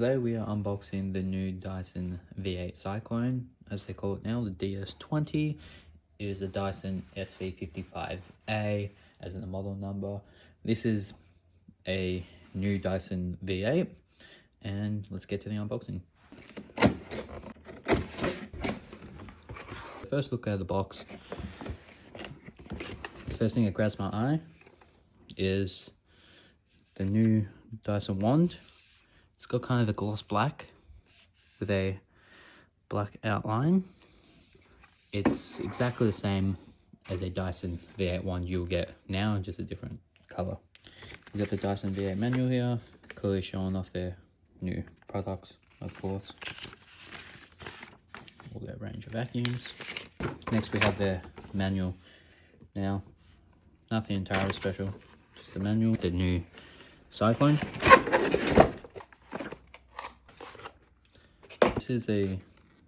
Today we are unboxing the new Dyson V8 Cyclone, as they call it now, the DS20. It is a Dyson SV55A, as in the model number. This is a new Dyson V8, and let's get to the unboxing. First look at the box. First thing that grabs my eye is the new Dyson wand. It's got kind of a gloss black with a black outline. It's exactly the same as a Dyson V8 wand you'll get now, just a different color. You got the Dyson V8 manual here, clearly showing off their new products, of course. All their range of vacuums. Next we have their manual. Now, nothing entirely special, just the manual. The new Cyclone. This is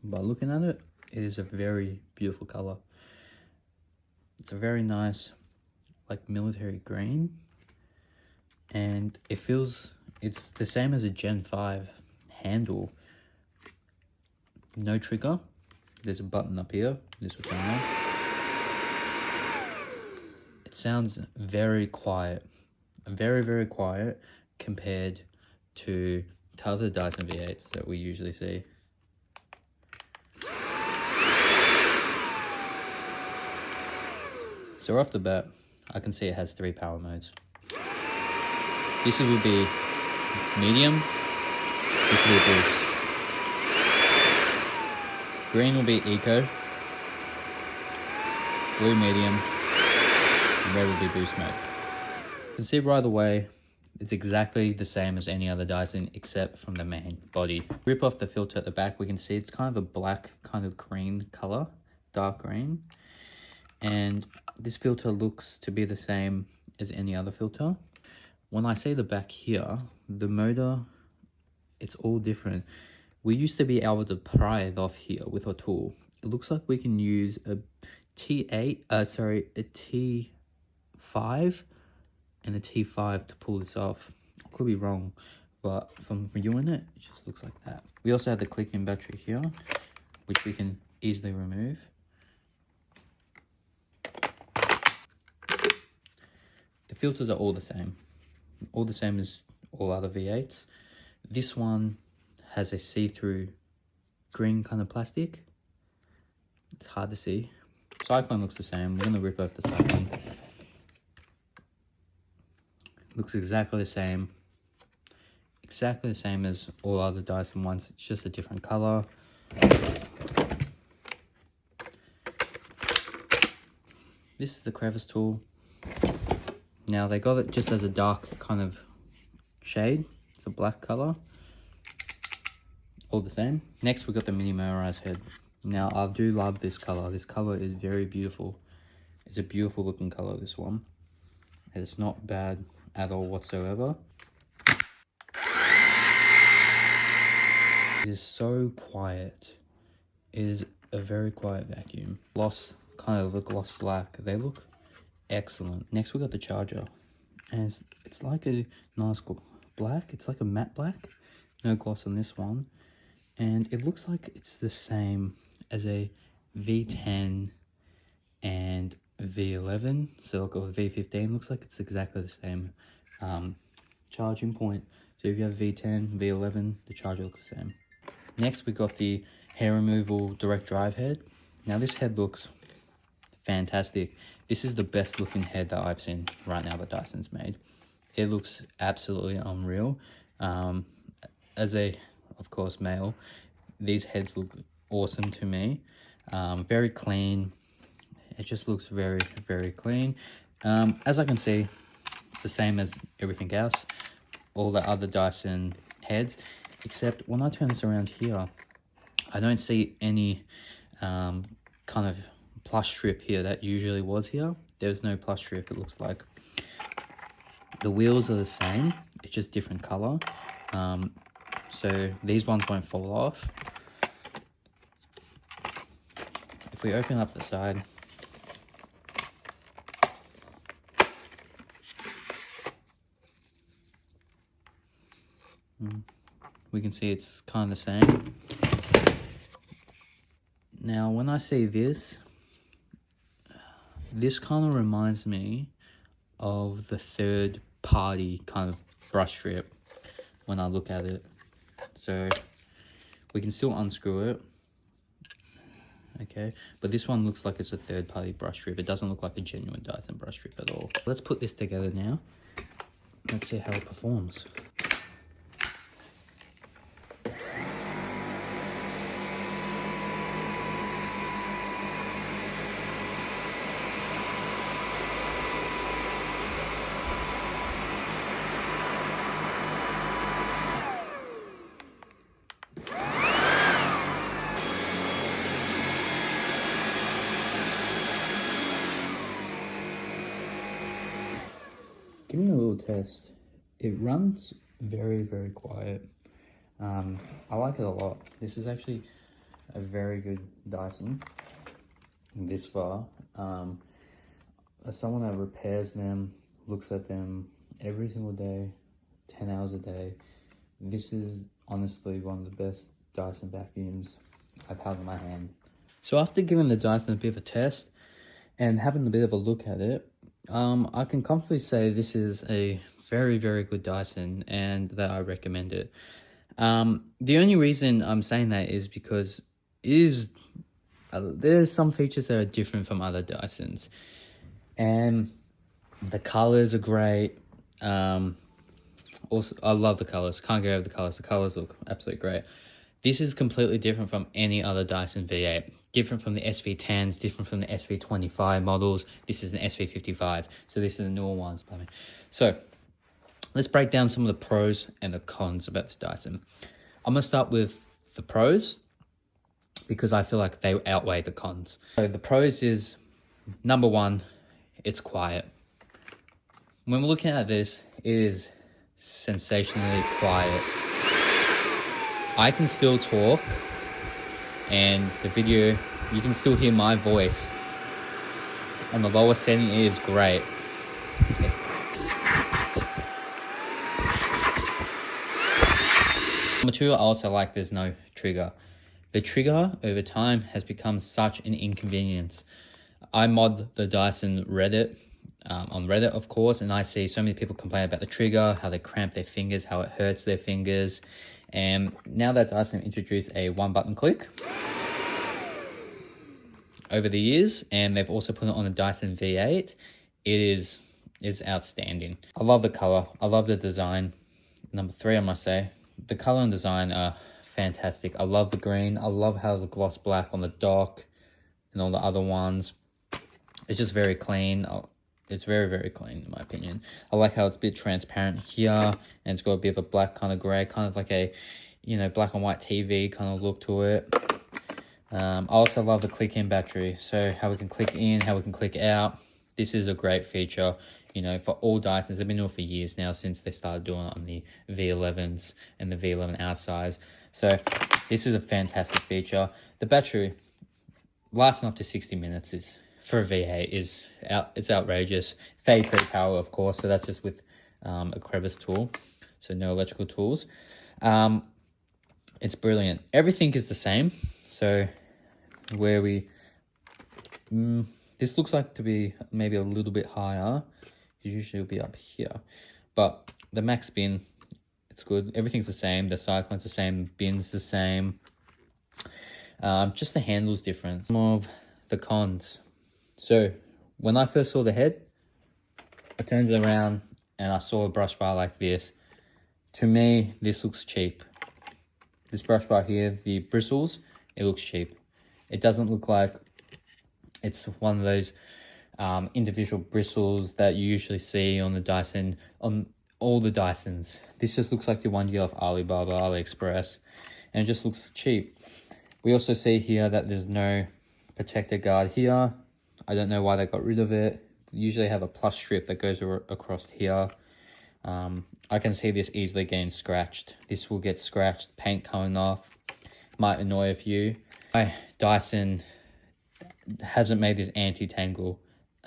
by looking at it, it is a very beautiful color. It's a very nice, like, military green, and it's the same as a Gen 5 handle. No trigger. There's a button up here. This will turn on. It sounds very quiet, very quiet compared to the other Dyson V8s that we usually see. So off the bat, I can see it has 3 power modes. This will be medium, this will be boost. Green will be eco, blue medium, and red will be boost mode. You can see right away, it's exactly the same as any other Dyson except from the main body. Rip off the filter at the back, we can see it's kind of a black, kind of green color, dark green. And this filter looks to be the same as any other filter. When I see the back here, the motor, it's all different. We used to be able to pry it off here with a tool. It looks like we can use a T5 and a T5 to pull this off. I could be wrong, but from viewing it, it just looks like that. We also have the click-in battery here, which we can easily remove. The filters are all the same as all other V8s. This one has a see-through green kind of plastic. It's hard to see. Cyclone looks the same. We're gonna rip off the Cyclone. Looks exactly the same as all other Dyson ones. It's just a different color. This is the crevice tool. Now they got it just as a dark kind of shade. It's a black color. All the same. Next we got the mini motorized head. Now I do love this color. This color is very beautiful. It's a beautiful looking color, this one. And it's not bad at all whatsoever. It is so quiet. It is a very quiet vacuum. Gloss, kind of a gloss black. They look excellent. Next we got the charger, and it's like a nice black. It's like a matte black, no gloss on this one, and it looks like it's the same as a V10 and V11. So like a V15 looks like it's exactly the same charging point. So if you have V10, V11, the charger looks the same. Next we got the hair removal direct drive head. Now this head looks fantastic. This is the best looking head that I've seen right now that Dyson's made. It looks absolutely unreal. As a, of course, male, these heads look awesome to me. Very clean. It just looks very clean. As I can see, it's the same as everything else, all the other Dyson heads, except when I turn this around here, I don't see any kind of plush strip here that usually was here. There's no plush strip, it looks like. The wheels are the same, it's just different color. So these ones won't fall off. If we open up the side, we can see it's kind of the same. Now, when I see this kind of reminds me of the third party kind of brush strip when I look at it. So we can still unscrew it. Okay, but this one looks like it's a third party brush strip. It doesn't look like a genuine Dyson brush strip at all. Let's put this together now. Let's see how it performs. Give me a little test. It runs very, very quiet. I like it a lot. This is actually a very good Dyson this far. As someone that repairs them, looks at them every single day, 10 hours a day, this is honestly one of the best Dyson vacuums I've had in my hand. So after giving the Dyson a bit of a test and having a bit of a look at it, I can comfortably say this is a very, very good Dyson and that I recommend it. The only reason I'm saying that is because there's some features that are different from other Dysons. And the colors are great. Also, I love the colors. Can't get over the colors. The colors look absolutely great. This is completely different from any other Dyson V8. Different from the SV10s, different from the SV25 models. This is an SV55. So this is the newer ones. So let's break down some of the pros and the cons about this Dyson. I'm going to start with the pros because I feel like they outweigh the cons. So the pros is, number one, it's quiet. When we're looking at this, it is sensationally quiet. I can still talk, and the video, you can still hear my voice. And the lower setting is great. Number two, I also like there's no trigger. The trigger over time has become such an inconvenience. I mod the Dyson Reddit, on Reddit of course, and I see so many people complain about the trigger, how they cramp their fingers, how it hurts their fingers. And now that Dyson introduced a one button click over the years, and they've also put it on the Dyson V8, it's outstanding. I love the color, I love the design. Number three, I must say, the color and design are fantastic. I love the green, I love how the gloss black on the dock and all the other ones. It's just very clean. It's very, very clean in my opinion. I like how it's a bit transparent here, and it's got a bit of a black kind of grey, kind of like a, black and white TV kind of look to it. I also love the click-in battery. So how we can click in, how we can click out. This is a great feature, for all Dysons. They've been doing it for years now, since they started doing it on the V11s and the V11 outsize. So this is a fantastic feature. The battery lasting up to 60 minutes is, for a V8, it's outrageous. Fade free power, of course, so that's just with a crevice tool, so no electrical tools. It's brilliant. Everything is the same. So where this looks like to be maybe a little bit higher. Usually it'll be up here, but the max bin, it's good. Everything's the same. The Cyclone's the same. Bin's the same. Just the handle's different. Some of the cons. So when I first saw the head, I turned it around and I saw a brush bar like this. To me, this looks cheap. This brush bar here, the bristles, it looks cheap. It doesn't look like it's one of those individual bristles that you usually see on the Dyson, on all the Dysons. This just looks like the one you get off Alibaba, AliExpress, and it just looks cheap. We also see here that there's no protector guard here. I don't know why they got rid of it. They usually have a plus strip that goes across here. I can see this easily getting scratched. This will get scratched, paint coming off. Might annoy a few. My Dyson hasn't made this anti-tangle.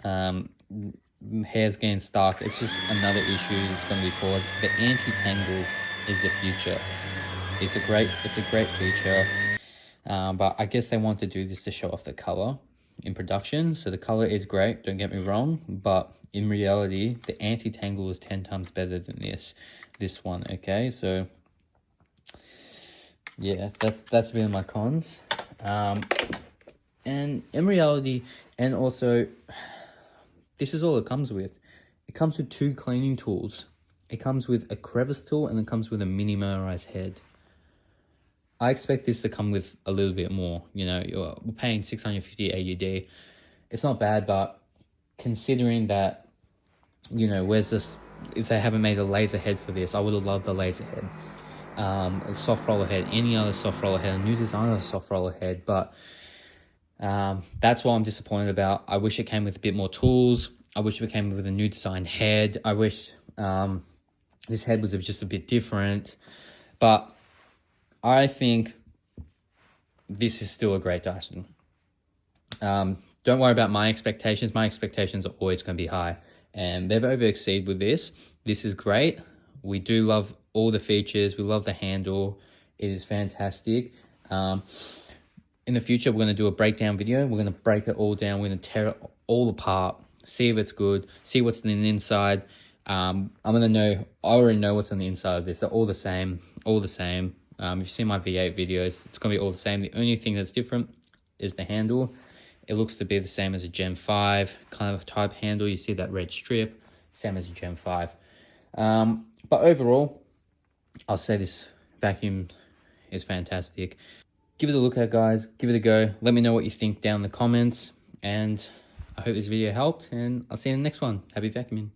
Hair's getting stuck. It's just another issue that's going to be caused. The anti-tangle is the future. It's a great feature. But I guess they want to do this to show off the color in production. So the color is great, don't get me wrong, but in reality, the anti-tangle is 10 times better than this one. Okay, so yeah, that's been my cons. And in reality, and also, this is all it comes with. It comes with 2 cleaning tools. It comes with a crevice tool, and it comes with a mini motorized head. I expect this to come with a little bit more. You know, we're paying 650 AUD. It's not bad, but considering that, you know, where's this? If they haven't made a laser head for this, I would have loved the laser head. A soft roller head, any other soft roller head, a new design of a soft roller head, but that's what I'm disappointed about. I wish it came with a bit more tools. I wish it came with a new design head. I wish this head was just a bit different, but I think this is still a great Dyson. Don't worry about my expectations. My expectations are always going to be high, and they've over-exceeded with this. This is great. We do love all the features. We love the handle. It is fantastic. In the future, we're going to do a breakdown video. We're going to break it all down. We're going to tear it all apart, see if it's good, see what's in the inside. I'm going to know, I already know what's on the inside of this. They're all the same, all the same. If you see my V8 videos, it's going to be all the same. The only thing that's different is the handle. It looks to be the same as a Gen 5 kind of type handle. You see that red strip, same as a Gen 5. But overall, I'll say this vacuum is fantastic. Give it a look at, guys. Give it a go. Let me know what you think down in the comments. And I hope this video helped, and I'll see you in the next one. Happy vacuuming.